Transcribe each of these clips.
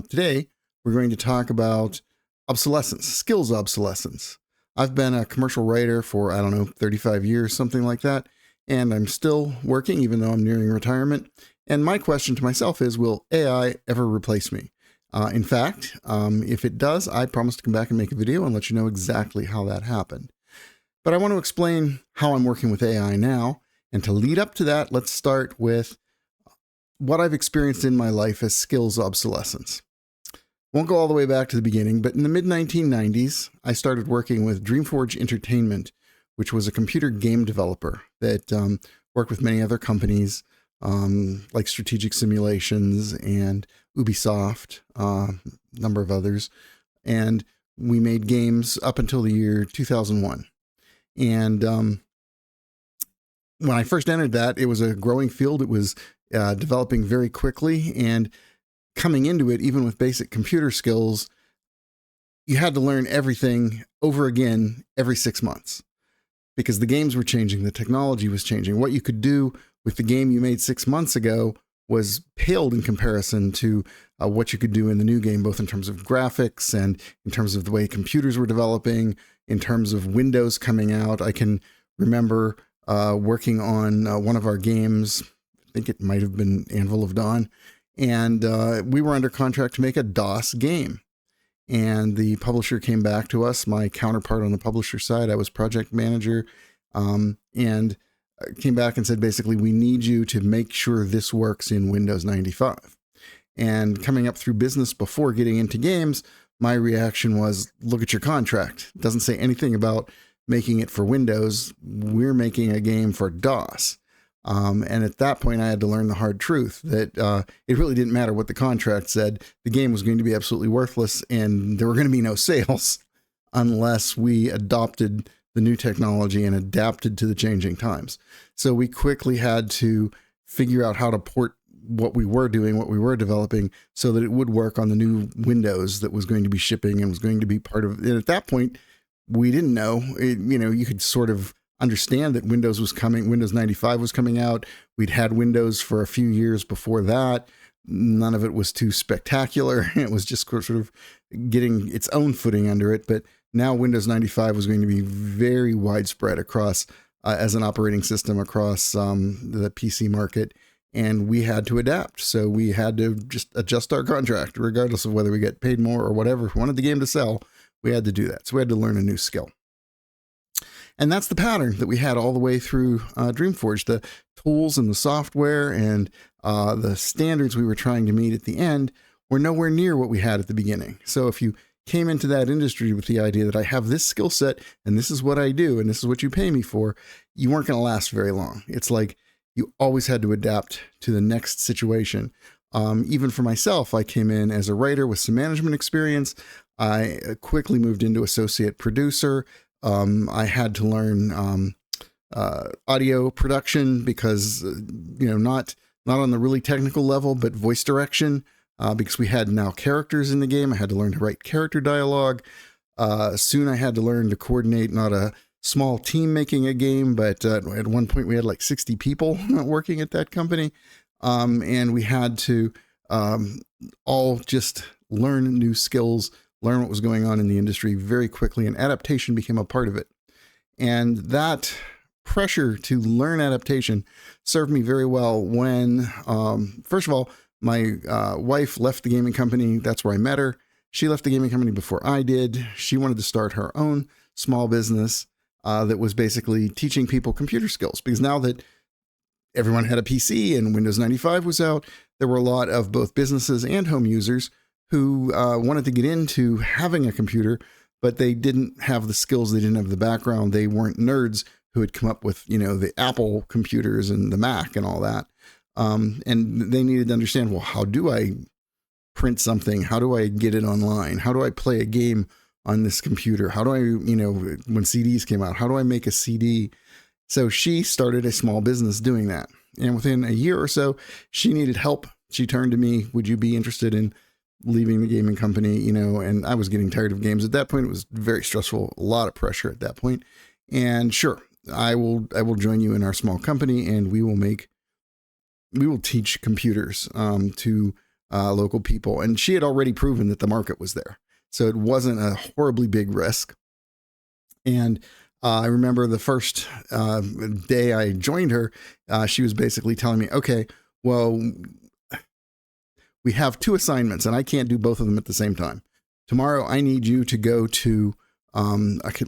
Today, we're going to talk about obsolescence, skills obsolescence. I've been a commercial writer for, 35 years, something like that, and I'm still working even though I'm nearing retirement. And my question to myself is, will AI ever replace me? In fact, if it does, I promise to come back and make a video and let you know exactly how that happened. But I want to explain how I'm working with AI now. And to lead up to that, let's start with what I've experienced in my life as skills obsolescence. Won't go all the way back to the beginning, but in the mid-1990s, I started working with Dreamforge Entertainment, which was a computer game developer that worked with many other companies like Strategic Simulations and Ubisoft, a number of others. And we made games up until the year 2001. And when I first entered that, it was a growing field. It was developing very quickly, and coming into it, even with basic computer skills, you had to learn everything over again every 6 months because the games were changing, the technology was changing. What you could do with the game you made 6 months ago was paled in comparison to what you could do in the new game, both in terms of graphics and in terms of the way computers were developing, in terms of Windows coming out. I can remember working on one of our games. I think it might have been Anvil of Dawn. And we were under contract to make a DOS game. And the publisher came back to us, my counterpart on the publisher side. I was project manager, and came back and said, basically, we need you to make sure this works in Windows 95. And coming up through business before getting into games, my reaction was, look at your contract. It doesn't say anything about making it for Windows. We're making a game for DOS. And at that point, I had to learn the hard truth that it really didn't matter what the contract said. The game was going to be absolutely worthless, and there were going to be no sales unless we adopted the new technology and adapted to the changing times. So we quickly had to figure out how to port what we were doing, what we were developing, so that it would work on the new Windows that was going to be shipping and was going to be part of it. And at that point, we didn't know. You could sort of understand that Windows was coming. Windows 95 was coming out. We'd had Windows for a few years before that. None of it was too spectacular. It was just sort of getting its own footing under it. But now Windows 95 was going to be very widespread across as an operating system across the PC market. And we had to adapt. So we had to just adjust our contract, regardless of whether we get paid more or whatever. If we wanted the game to sell, we had to do that. So we had to learn a new skill. And that's the pattern that we had all the way through Dreamforge. The tools and the software and the standards we were trying to meet at the end were nowhere near what we had at the beginning. So if you came into that industry with the idea that I have this skill set and this is what I do and this is what you pay me for, you weren't going to last very long. It's like you always had to adapt to the next situation. Even for myself, I came in as a writer with some management experience. I quickly moved into associate producer. I had to learn audio production because, not on the really technical level, but voice direction, because we had now characters in the game. I had to learn to write character dialogue. Soon I had to learn to coordinate not a small team making a game, but at one point we had like 60 people working at that company. And we had to all just learn new skills, learn what was going on in the industry very quickly, and adaptation became a part of it. And that pressure to learn adaptation served me very well when, first of all, my wife left the gaming company. That's where I met her. She left the gaming company before I did. She wanted to start her own small business that was basically teaching people computer skills, because now that everyone had a PC and Windows 95 was out, there were a lot of both businesses and home users who wanted to get into having a computer, but they didn't have the skills. They didn't have the background. They weren't nerds who had come up with, the Apple computers and the Mac and all that. And they needed to understand, well, how do I print something? How do I get it online? How do I play a game on this computer? How do I, when CDs came out, how do I make a CD? So she started a small business doing that. And within a year or so, she needed help. She turned to me, would you be interested in leaving the gaming company? And I was getting tired of games at that point. It was very stressful, a lot of pressure at that point. And sure, I will join you in our small company, and we will teach computers to local people. And she had already proven that the market was there. So it wasn't a horribly big risk. And I remember the first day I joined her, she was basically telling me, okay, well, we have 2 assignments and I can't do both of them at the same time. Tomorrow, I need you to go to a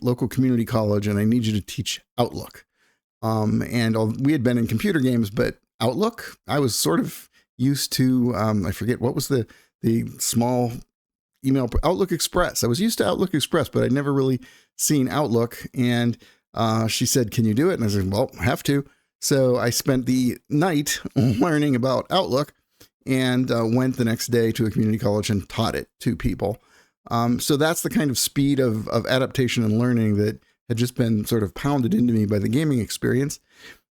local community college and I need you to teach Outlook. And we had been in computer games, but Outlook, I was sort of used to, I forget, what was the small email, Outlook Express. I was used to Outlook Express, but I'd never really seen Outlook. And she said, can you do it? And I said, well, I have to. So I spent the night learning about Outlook and went the next day to a community college and taught it to people. So that's the kind of speed of adaptation and learning that had just been sort of pounded into me by the gaming experience.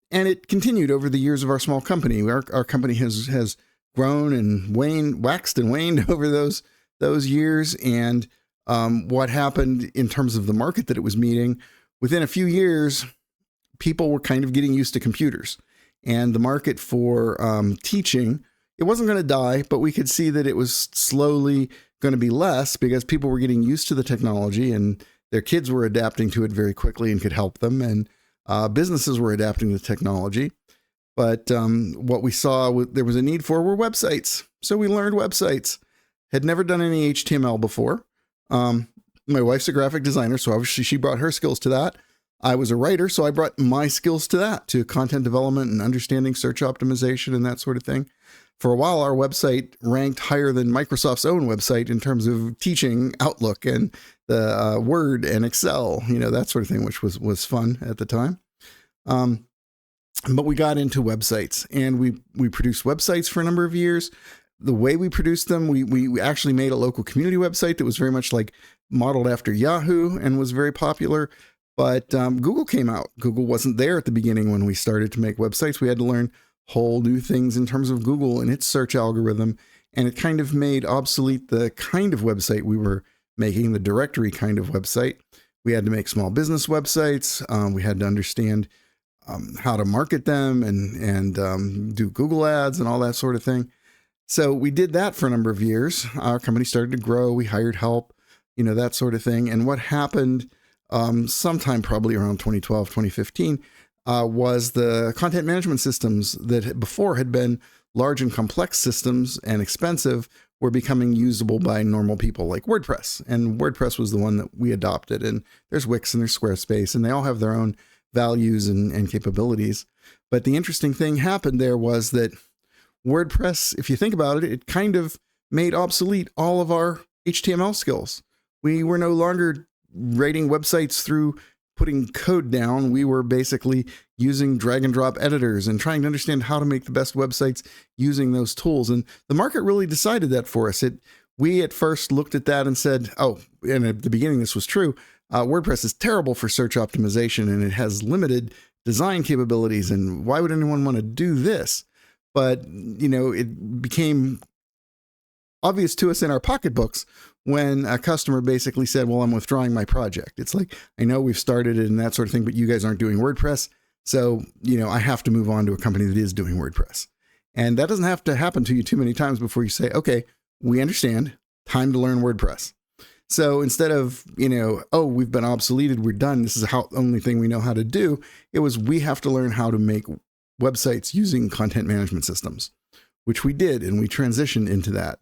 And it continued over the years of our small company. Our company has grown and waxed and waned over those years. And what happened in terms of the market that it was meeting, within a few years, people were kind of getting used to computers. And the market for teaching, it wasn't going to die, but we could see that it was slowly going to be less because people were getting used to the technology and their kids were adapting to it very quickly and could help them. And businesses were adapting to the technology. But what we saw, there was a need for were websites. So we learned websites. Had never done any HTML before. My wife's a graphic designer, so obviously she brought her skills to that. I was a writer, so I brought my skills to that, to content development and understanding search optimization and that sort of thing. For a while, our website ranked higher than Microsoft's own website in terms of teaching Outlook and the Word and Excel, that sort of thing, which was fun at the time. But we got into websites and we produced websites for a number of years. The way we produced them, we actually made a local community website that was very much like modeled after Yahoo and was very popular. But Google came out. Google wasn't there at the beginning when we started to make websites. We had to learn whole new things in terms of Google and its search algorithm. And it kind of made obsolete the kind of website we were making, the directory kind of website. We had to make small business websites. We had to understand how to market them and do Google ads and all that sort of thing. So we did that for a number of years. Our company started to grow. We hired help, that sort of thing. And what happened sometime probably around 2012, 2015, was the content management systems that before had been large and complex systems and expensive were becoming usable by normal people like WordPress. And WordPress was the one that we adopted. And there's Wix and there's Squarespace, and they all have their own values and capabilities. But the interesting thing happened there was that WordPress, if you think about it, it kind of made obsolete all of our HTML skills. We were no longer writing websites through putting code down. We were basically using drag and drop editors and trying to understand how to make the best websites using those tools. And the market really decided that for us. We at first looked at that and said, oh, and at the beginning this was true, WordPress is terrible for search optimization and it has limited design capabilities. And why would anyone want to do this? But, it became obvious to us in our pocketbooks when a customer basically said, well, I'm withdrawing my project. It's like, I know we've started it and that sort of thing, but you guys aren't doing WordPress. So, I have to move on to a company that is doing WordPress. And that doesn't have to happen to you too many times before you say, okay, we understand, time to learn WordPress. So instead of, oh, we've been obsoleted, we're done, this is the only thing we know how to do, it was, we have to learn how to make websites using content management systems, which we did, and we transitioned into that.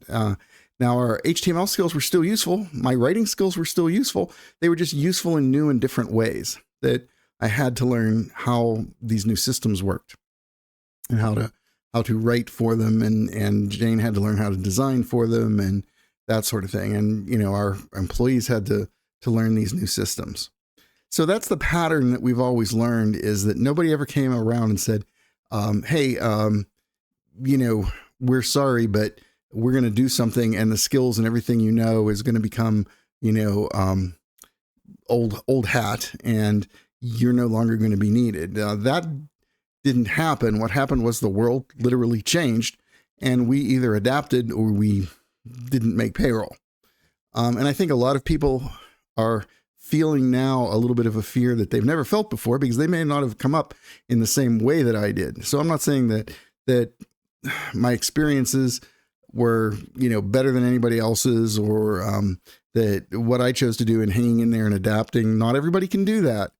Now, our HTML skills were still useful. My writing skills were still useful. They were just useful in new and different ways that I had to learn how these new systems worked and how to write for them. And Jane had to learn how to design for them and that sort of thing. And, our employees had to learn these new systems. So that's the pattern that we've always learned, is that nobody ever came around and said, hey, we're sorry, but we're going to do something and the skills and everything is going to become, old hat and you're no longer going to be needed. That didn't happen. What happened was the world literally changed and we either adapted or we didn't make payroll. And I think a lot of people are feeling now a little bit of a fear that they've never felt before because they may not have come up in the same way that I did. So I'm not saying that my experiences were, better than anybody else's, or that what I chose to do and hanging in there and adapting. Not everybody can do that.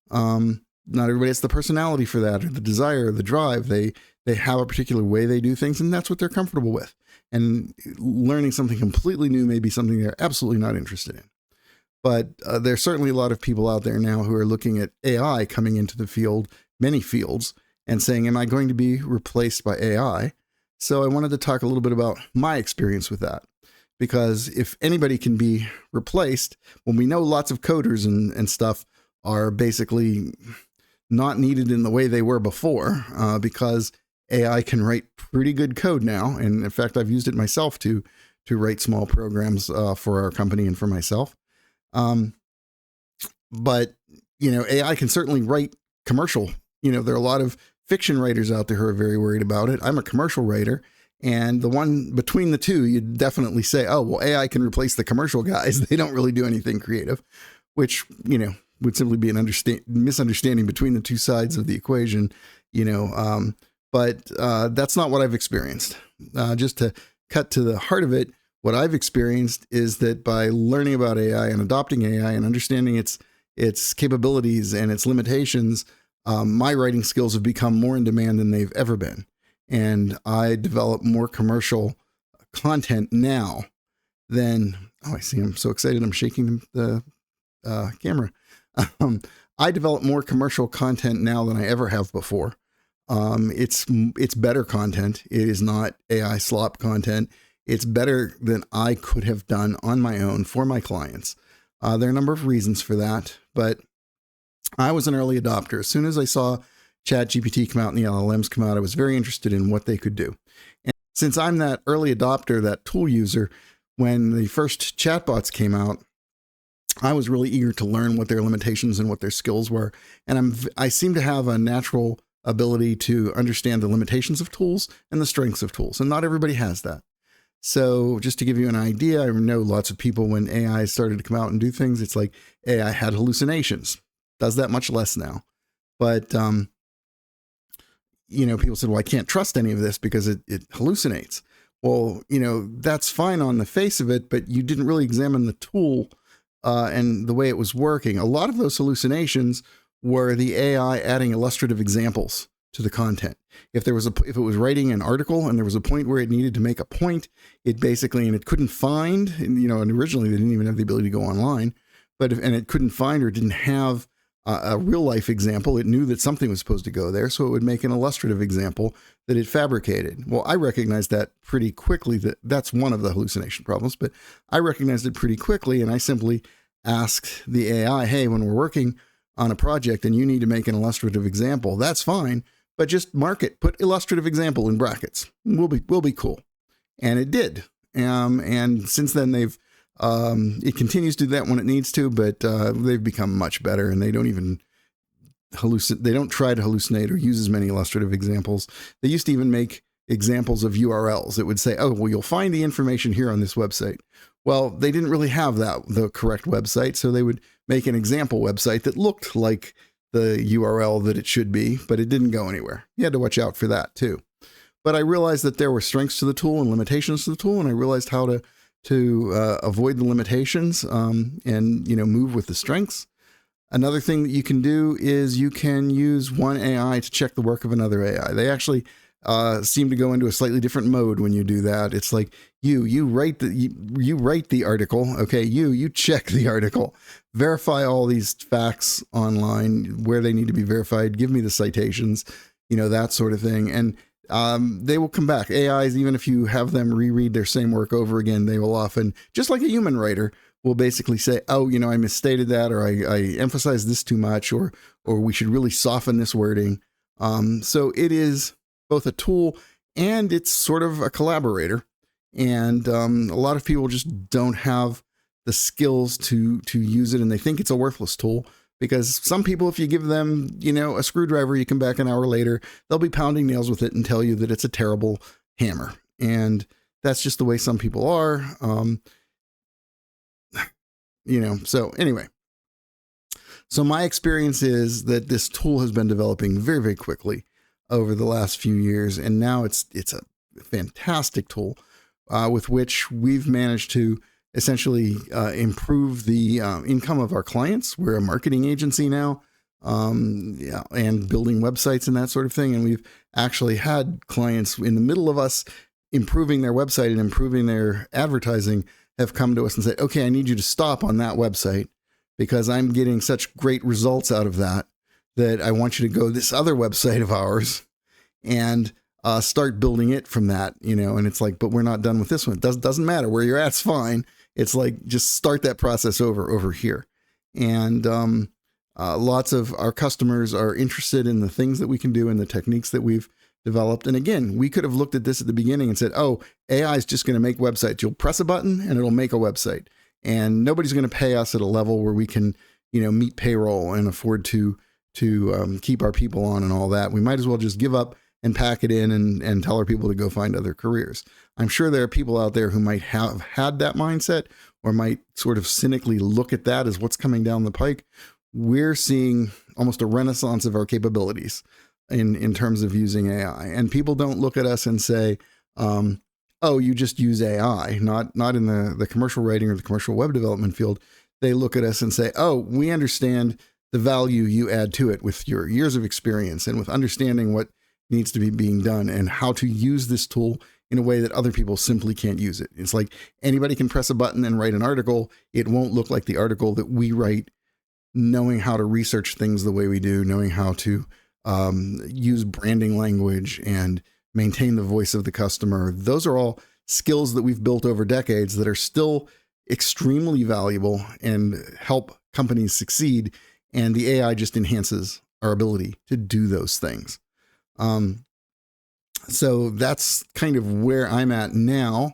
Not everybody has the personality for that, or the desire, or the drive. They have a particular way they do things, and that's what they're comfortable with. And learning something completely new may be something they're absolutely not interested in. But there's certainly a lot of people out there now who are looking at AI coming into the field, many fields, and saying, am I going to be replaced by AI? So I wanted to talk a little bit about my experience with that. Because if anybody can be replaced, when we know lots of coders and stuff are basically not needed in the way they were before, because AI can write pretty good code now. And in fact, I've used it myself to write small programs for our company and for myself. But, AI can certainly write commercial. There are a lot of fiction writers out there who are very worried about it. I'm a commercial writer. And the one between the two, you'd definitely say, oh, well, AI can replace the commercial guys. They don't really do anything creative, which, would simply be an misunderstanding between the two sides of the equation, but that's not what I've experienced. Just to cut to the heart of it, what I've experienced is that by learning about AI and adopting AI and understanding its capabilities and its limitations, my writing skills have become more in demand than they've ever been. And I develop more commercial content now than, I see, I'm so excited, I'm shaking the camera. I develop more commercial content now than I ever have before. It's better content. It is not AI slop content. It's better than I could have done on my own for my clients. There are a number of reasons for that, but I was an early adopter. As soon as I saw ChatGPT come out and the LLMs come out, I was very interested in what they could do. And since I'm that early adopter, that tool user, when the first chatbots came out, I was really eager to learn what their limitations and what their skills were. And I seem to have a natural ability to understand the limitations of tools and the strengths of tools. And not everybody has that. So just to give you an idea, I know lots of people, when AI started to come out and do things, it's like AI had hallucinations. Does that much less now. But, people said, well, I can't trust any of this because it hallucinates. Well, that's fine on the face of it, but you didn't really examine the tool and the way it was working. A lot of those hallucinations were the AI adding illustrative examples to the content. If it was writing an article and there was a point where it needed to make a point, it basically, and it couldn't find, and originally they didn't even have the ability to go online, and it couldn't find or didn't have a real life example. It knew that something was supposed to go there, so it would make an illustrative example that it fabricated. Well, I recognized that pretty quickly, that's one of the hallucination problems, but I recognized it pretty quickly, and I simply asked the AI, hey, when we're working on a project and you need to make an illustrative example, that's fine, but just mark it, put illustrative example in brackets. We'll be cool. And it did. And since then it continues to do that when it needs to, but they've become much better, and they don't even they don't try to hallucinate or use as many illustrative examples. They used to even make examples of URLs. It would say, oh, well, you'll find the information here on this website. Well, they didn't really have the correct website, so they would make an example website that looked like the URL that it should be, but it didn't go anywhere. You had to watch out for that too. But I realized that there were strengths to the tool and limitations to the tool, and I realized how to avoid the limitations and move with the strengths. Another thing that you can do is you can use one AI to check the work of another AI. They actually seem to go into a slightly different mode when you do that. It's like you write the article. Okay, you check the article, verify all these facts online where they need to be verified. Give me the citations, that sort of thing, and they will come back. AIs, even if you have them reread their same work over again, they will often, just like a human writer, will basically say, oh, I misstated that, or I emphasized this too much, or we should really soften this wording. So it is both a tool and it's sort of a collaborator. And a lot of people just don't have the skills to use it, and they think it's a worthless tool. Because some people, if you give them, a screwdriver, you come back an hour later, they'll be pounding nails with it and tell you that it's a terrible hammer. And that's just the way some people are. So anyway. So my experience is that this tool has been developing very, very quickly over the last few years. And now it's a fantastic tool with which we've managed to essentially improve the income of our clients. We're a marketing agency now, and building websites and that sort of thing. And we've actually had clients in the middle of us improving their website and improving their advertising have come to us and said, okay, I need you to stop on that website because I'm getting such great results out of that I want you to go to this other website of ours and start building it from that, and it's like, but we're not done with this one. It doesn't matter where you're at's fine. It's like, just start that process over here. And lots of our customers are interested in the things that we can do and the techniques that we've developed. And again, we could have looked at this at the beginning and said, oh, AI is just going to make websites. You'll press a button and it'll make a website. And nobody's going to pay us at a level where we can, meet payroll and afford to keep our people on and all that. We might as well just give up and pack it in and tell our people to go find other careers. I'm sure there are people out there who might have had that mindset or might sort of cynically look at that as what's coming down the pike. We're seeing almost a renaissance of our capabilities in terms of using AI. And people don't look at us and say, oh, you just use AI, not in the commercial writing or the commercial web development field. They look at us and say, oh, we understand the value you add to it with your years of experience and with understanding what needs to be being done and how to use this tool in a way that other people simply can't use it. It's like anybody can press a button and write an article. It won't look like the article that we write, knowing how to research things the way we do, knowing how to use branding language and maintain the voice of the customer. Those are all skills that we've built over decades that are still extremely valuable and help companies succeed. And the AI just enhances our ability to do those things. So that's kind of where I'm at now.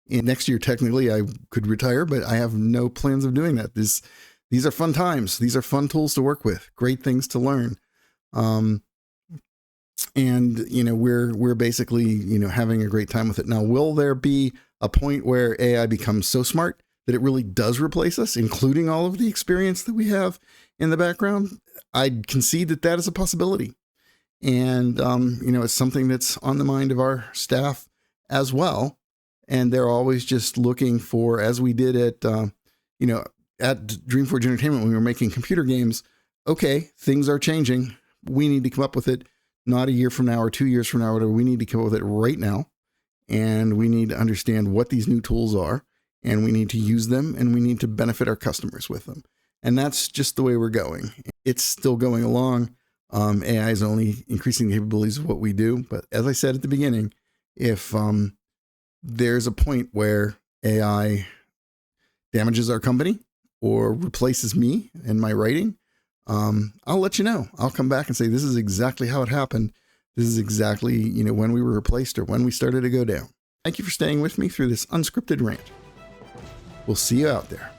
And next year, technically, I could retire, but I have no plans of doing that. These are fun times. These are fun tools to work with, great things to learn. And, we're basically, having a great time with it. Now, will there be a point where AI becomes so smart that it really does replace us, including all of the experience that we have in the background? I'd concede that is a possibility. And, it's something that's on the mind of our staff as well. And they're always just looking for, as we did at Dreamforge Entertainment when we were making computer games, okay, things are changing. We need to come up with it not a year from now or 2 years from now, or whatever. We need to come up with it right now. And we need to understand what these new tools are, and we need to use them, and we need to benefit our customers with them. And that's just the way we're going. It's still going along. AI is only increasing the capabilities of what we do. But as I said at the beginning, if there's a point where AI damages our company or replaces me and my writing, I'll let you know. I'll come back and say, this is exactly how it happened. This is exactly, when we were replaced or when we started to go down. Thank you for staying with me through this unscripted rant. We'll see you out there.